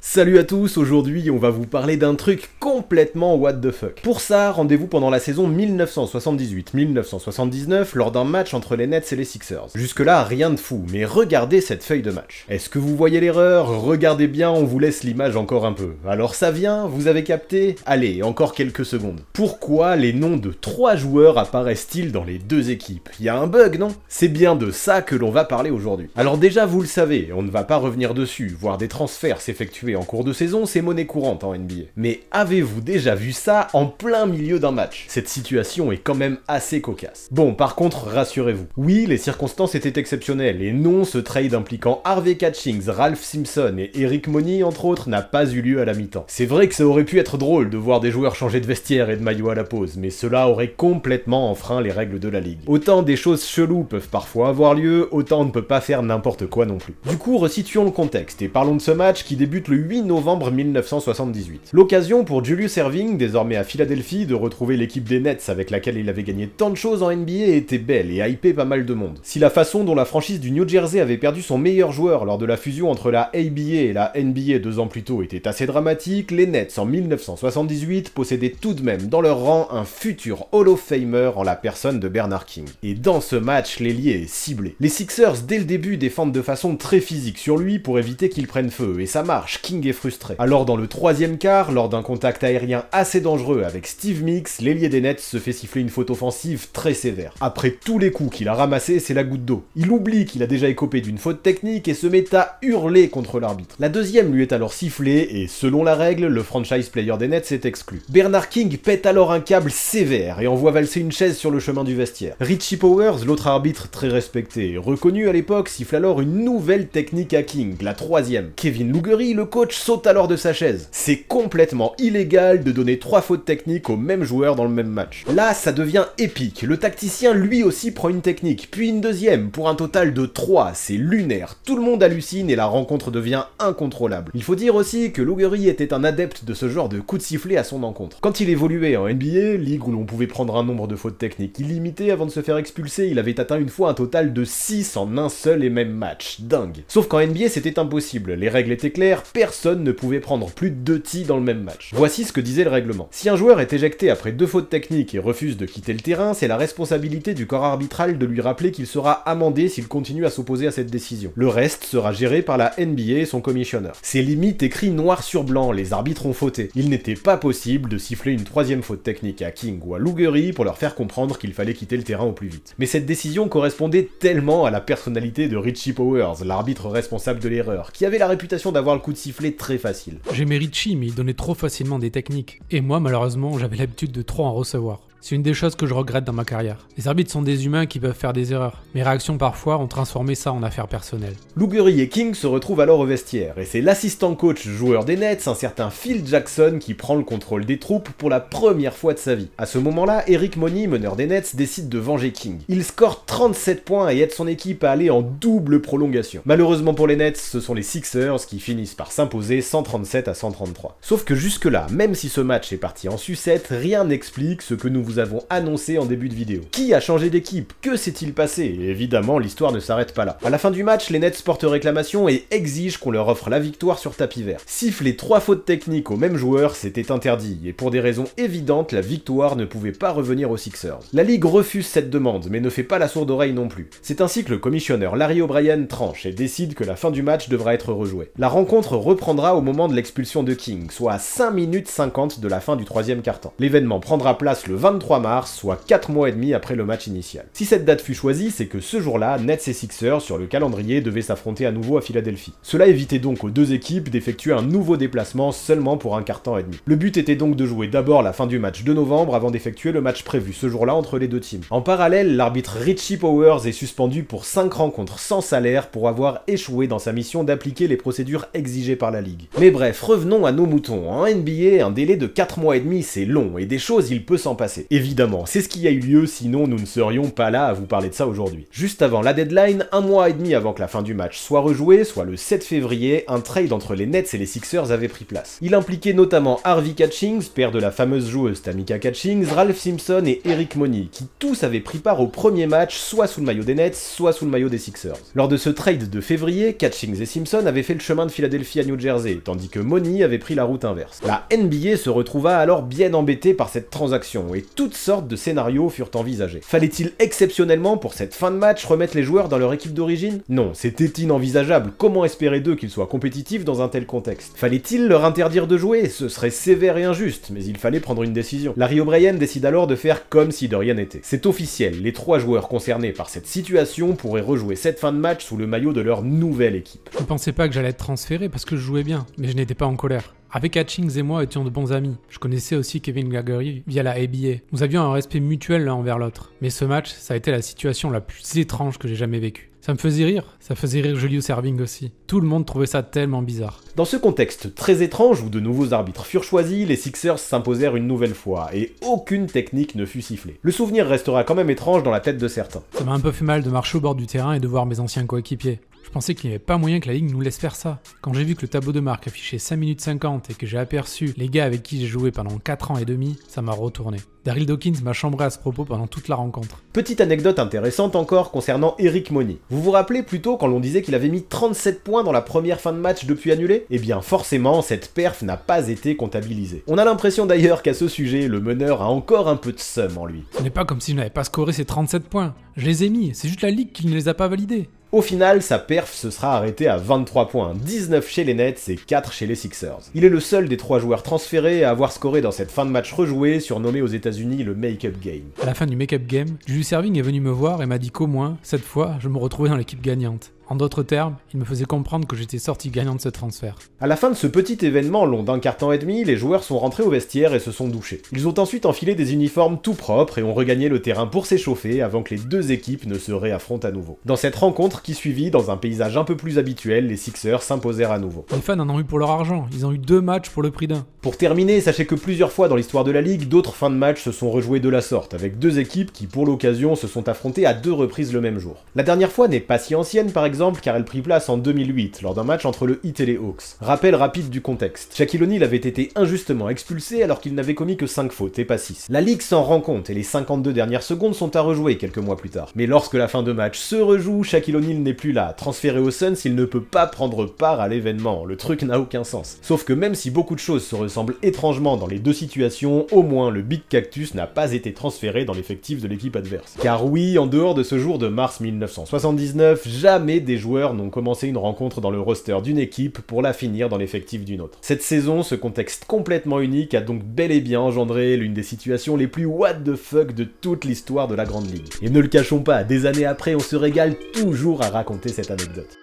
Salut à tous, aujourd'hui on va vous parler d'un truc complètement what the fuck. Pour ça, rendez-vous pendant la saison 1978-1979 lors d'un match entre les Nets et les Sixers. Jusque là, rien de fou, mais regardez cette feuille de match. Est-ce que vous voyez l'erreur? Regardez bien, on vous laisse l'image encore un peu. Alors ça vient, vous avez capté? Allez, encore quelques secondes. Pourquoi les noms de 3 joueurs apparaissent-ils dans les deux équipes? Il y a un bug, non? C'est bien de ça que l'on va parler aujourd'hui. Alors déjà, vous le savez, on ne va pas revenir dessus, voir des transferts s'effectuer en cours de saison, c'est monnaie courante en NBA. Mais avez-vous déjà vu ça en plein milieu d'un match? Cette situation est quand même assez cocasse. Bon, par contre, rassurez-vous. Oui, les circonstances étaient exceptionnelles, et non, ce trade impliquant Harvey Catchings, Ralph Simpson et Eric Money, entre autres, n'a pas eu lieu à la mi-temps. C'est vrai que ça aurait pu être drôle de voir des joueurs changer de vestiaire et de maillot à la pause, mais cela aurait complètement enfreint les règles de la ligue. Autant des choses cheloues peuvent parfois avoir lieu, autant on ne peut pas faire n'importe quoi non plus. Du coup, resituons le contexte, et parlons de ce match qui débute le 8 novembre 1978. L'occasion pour Julius Erving, désormais à Philadelphie, de retrouver l'équipe des Nets avec laquelle il avait gagné tant de choses en NBA était belle et hypait pas mal de monde. Si la façon dont la franchise du New Jersey avait perdu son meilleur joueur lors de la fusion entre la ABA et la NBA 2 ans plus tôt était assez dramatique, les Nets en 1978 possédaient tout de même dans leur rang un futur Hall of Famer en la personne de Bernard King. Et dans ce match, l'ailier est ciblé. Les Sixers dès le début défendent de façon très physique sur lui pour éviter qu'il prenne feu, et ça marche, King est frustré. Alors dans le troisième quart, lors d'un contact aérien assez dangereux avec Steve Mix, l'ailier des Nets se fait siffler une faute offensive très sévère. Après tous les coups qu'il a ramassés, c'est la goutte d'eau. Il oublie qu'il a déjà écopé d'une faute technique et se met à hurler contre l'arbitre. La deuxième lui est alors sifflée et selon la règle, le franchise player des Nets est exclu. Bernard King pète alors un câble sévère et envoie valser une chaise sur le chemin du vestiaire. Richie Powers, l'autre arbitre très respecté et reconnu à l'époque, siffle alors une nouvelle technique à King, la troisième. Kevin Loughery, le coach, saute alors de sa chaise. C'est complètement illégal de donner 3 fautes techniques au même joueur dans le même match. Là, ça devient épique. Le tacticien lui aussi prend une technique, puis une deuxième, pour un total de 3. C'est lunaire. Tout le monde hallucine et la rencontre devient incontrôlable. Il faut dire aussi que Loughery était un adepte de ce genre de coups de sifflet à son encontre. Quand il évoluait en NBA, ligue où l'on pouvait prendre un nombre de fautes techniques illimité avant de se faire expulser, il avait atteint une fois un total de 6 en un seul et même match. Dingue. Sauf qu'en NBA, c'était impossible. Les règles étaient claires, personne ne pouvait prendre plus de 2 tirs dans le même match. Voici ce que disait le règlement. Si un joueur est éjecté après 2 fautes techniques et refuse de quitter le terrain, c'est la responsabilité du corps arbitral de lui rappeler qu'il sera amendé s'il continue à s'opposer à cette décision. Le reste sera géré par la NBA et son commissionneur. C'est limite écrit noir sur blanc, les arbitres ont fauté. Il n'était pas possible de siffler une 3e faute technique à King ou à Loughery pour leur faire comprendre qu'il fallait quitter le terrain au plus vite. Mais cette décision correspondait tellement à la personnalité de Richie Powers, l'arbitre responsable de l'erreur, qui avait la réputation d'avoir le coup de sifflet très facile. J'aimais Richie, mais il donnait trop facilement des techniques. Et moi, malheureusement, j'avais l'habitude de trop en recevoir. C'est une des choses que je regrette dans ma carrière. Les arbitres sont des humains qui peuvent faire des erreurs. Mes réactions parfois ont transformé ça en affaire personnelle. Loughery et King se retrouvent alors au vestiaire, et c'est l'assistant coach joueur des Nets, un certain Phil Jackson, qui prend le contrôle des troupes pour la première fois de sa vie. À ce moment-là, Eric Money, meneur des Nets, décide de venger King. Il score 37 points et aide son équipe à aller en double prolongation. Malheureusement pour les Nets, ce sont les Sixers qui finissent par s'imposer 137 à 133. Sauf que jusque-là, même si ce match est parti en sucette, rien n'explique ce que nous vous avons annoncé en début de vidéo. Qui a changé d'équipe? Que s'est-il passé? Et évidemment, l'histoire ne s'arrête pas là. À la fin du match, les Nets portent réclamation et exigent qu'on leur offre la victoire sur tapis vert. Siffler 3 fautes techniques au même joueur, c'était interdit, et pour des raisons évidentes, la victoire ne pouvait pas revenir aux Sixers. La Ligue refuse cette demande, mais ne fait pas la sourde oreille non plus. C'est ainsi que le commissionneur Larry O'Brien tranche et décide que la fin du match devra être rejouée. La rencontre reprendra au moment de l'expulsion de King, soit à 5 minutes 50 de la fin du 3e quart-temps. L'événement prendra place le 23 mars, soit 4 mois et demi après le match initial. Si cette date fut choisie, c'est que ce jour-là, Nets et Sixers, sur le calendrier, devaient s'affronter à nouveau à Philadelphie. Cela évitait donc aux deux équipes d'effectuer un nouveau déplacement seulement pour un quart-temps et demi. Le but était donc de jouer d'abord la fin du match de novembre avant d'effectuer le match prévu ce jour-là entre les deux teams. En parallèle, l'arbitre Richie Powers est suspendu pour 5 rencontres sans salaire pour avoir échoué dans sa mission d'appliquer les procédures exigées par la Ligue. Mais bref, revenons à nos moutons. En NBA, un délai de 4 mois et demi, c'est long, et des choses il peut s'en passer. Évidemment, c'est ce qui a eu lieu, sinon nous ne serions pas là à vous parler de ça aujourd'hui. Juste avant la deadline, un mois et demi avant que la fin du match soit rejouée, soit le 7 février, un trade entre les Nets et les Sixers avait pris place. Il impliquait notamment Harvey Catchings, père de la fameuse joueuse Tamika Catchings, Ralph Simpson et Eric Money, qui tous avaient pris part au premier match, soit sous le maillot des Nets, soit sous le maillot des Sixers. Lors de ce trade de février, Catchings et Simpson avaient fait le chemin de Philadelphie à New Jersey, tandis que Money avait pris la route inverse. La NBA se retrouva alors bien embêtée par cette transaction, et toutes sortes de scénarios furent envisagés. Fallait-il exceptionnellement, pour cette fin de match, remettre les joueurs dans leur équipe d'origine? Non, c'était inenvisageable. Comment espérer d'eux qu'ils soient compétitifs dans un tel contexte? Fallait-il leur interdire de jouer? Ce serait sévère et injuste, mais il fallait prendre une décision. Larry O'Brien décide alors de faire comme si de rien n'était. C'est officiel, les 3 joueurs concernés par cette situation pourraient rejouer cette fin de match sous le maillot de leur nouvelle équipe. Je ne pensais pas que j'allais être transféré parce que je jouais bien, mais je n'étais pas en colère. Avec Catchings et moi étions de bons amis. Je connaissais aussi Kevin Gregory via la ABA. Nous avions un respect mutuel l'un envers l'autre. Mais ce match, ça a été la situation la plus étrange que j'ai jamais vécue. Ça me faisait rire, ça faisait rire Julius Erving aussi. Tout le monde trouvait ça tellement bizarre. Dans ce contexte très étrange où de nouveaux arbitres furent choisis, les Sixers s'imposèrent une nouvelle fois, et aucune technique ne fut sifflée. Le souvenir restera quand même étrange dans la tête de certains. Ça m'a un peu fait mal de marcher au bord du terrain et de voir mes anciens coéquipiers. Je pensais qu'il n'y avait pas moyen que la ligue nous laisse faire ça. Quand j'ai vu que le tableau de marque affichait 5 minutes 50 et que j'ai aperçu les gars avec qui j'ai joué pendant 4 ans et demi, ça m'a retourné. Daryl Dawkins m'a chambré à ce propos pendant toute la rencontre. Petite anecdote intéressante encore concernant Eric Money. Vous vous rappelez plutôt quand l'on disait qu'il avait mis 37 points dans la première fin de match depuis annulée? Eh bien forcément, cette perf n'a pas été comptabilisée. On a l'impression d'ailleurs qu'à ce sujet, le meneur a encore un peu de seum en lui. Ce n'est pas comme si je n'avais pas scoré ces 37 points. Je les ai mis, c'est juste la ligue qui ne les a pas validés. Au final, sa perf se sera arrêtée à 23 points, 19 chez les Nets et 4 chez les Sixers. Il est le seul des 3 joueurs transférés à avoir scoré dans cette fin de match rejouée, surnommé aux États-Unis le Make-up Game. À la fin du Make-up Game, Julius Erving est venu me voir et m'a dit qu'au moins, cette fois, je me retrouvais dans l'équipe gagnante. En d'autres termes, il me faisait comprendre que j'étais sorti gagnant de ce transfert. À la fin de ce petit événement long d'un quart temps et demi, les joueurs sont rentrés au vestiaire et se sont douchés. Ils ont ensuite enfilé des uniformes tout propres et ont regagné le terrain pour s'échauffer avant que les 2 équipes ne se réaffrontent à nouveau. Dans cette rencontre qui suivit, dans un paysage un peu plus habituel, les Sixers s'imposèrent à nouveau. Les fans en ont eu pour leur argent, ils ont eu 2 matchs pour le prix d'un. Pour terminer, sachez que plusieurs fois dans l'histoire de la ligue, d'autres fins de match se sont rejouées de la sorte, avec 2 équipes qui pour l'occasion se sont affrontées à 2 reprises le même jour. La dernière fois n'est pas si ancienne par exemple car elle prit place en 2008 lors d'un match entre le Heat et les Hawks. Rappel rapide du contexte. Shaquille O'Neal avait été injustement expulsé alors qu'il n'avait commis que 5 fautes et pas 6. La ligue s'en rend compte et les 52 dernières secondes sont à rejouer quelques mois plus tard. Mais lorsque la fin de match se rejoue, Shaquille O'Neal n'est plus là. Transféré aux Suns, il ne peut pas prendre part à l'événement. Le truc n'a aucun sens. Sauf que même si beaucoup de choses se ressemblent étrangement dans les 2 situations, au moins le Big Cactus n'a pas été transféré dans l'effectif de l'équipe adverse. Car oui, en dehors de ce jour de mars 1979, jamais des joueurs n'ont commencé une rencontre dans le roster d'une équipe pour la finir dans l'effectif d'une autre. Cette saison, ce contexte complètement unique a donc bel et bien engendré l'une des situations les plus what the fuck de toute l'histoire de la Grande Ligue. Et ne le cachons pas, des années après, on se régale toujours à raconter cette anecdote.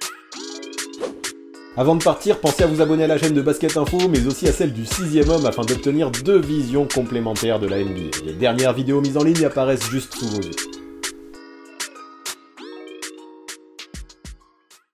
Avant de partir, pensez à vous abonner à la chaîne de Basket Info, mais aussi à celle du 6ème homme afin d'obtenir 2 visions complémentaires de la NBA. Les dernières vidéos mises en ligne apparaissent juste sous vos yeux.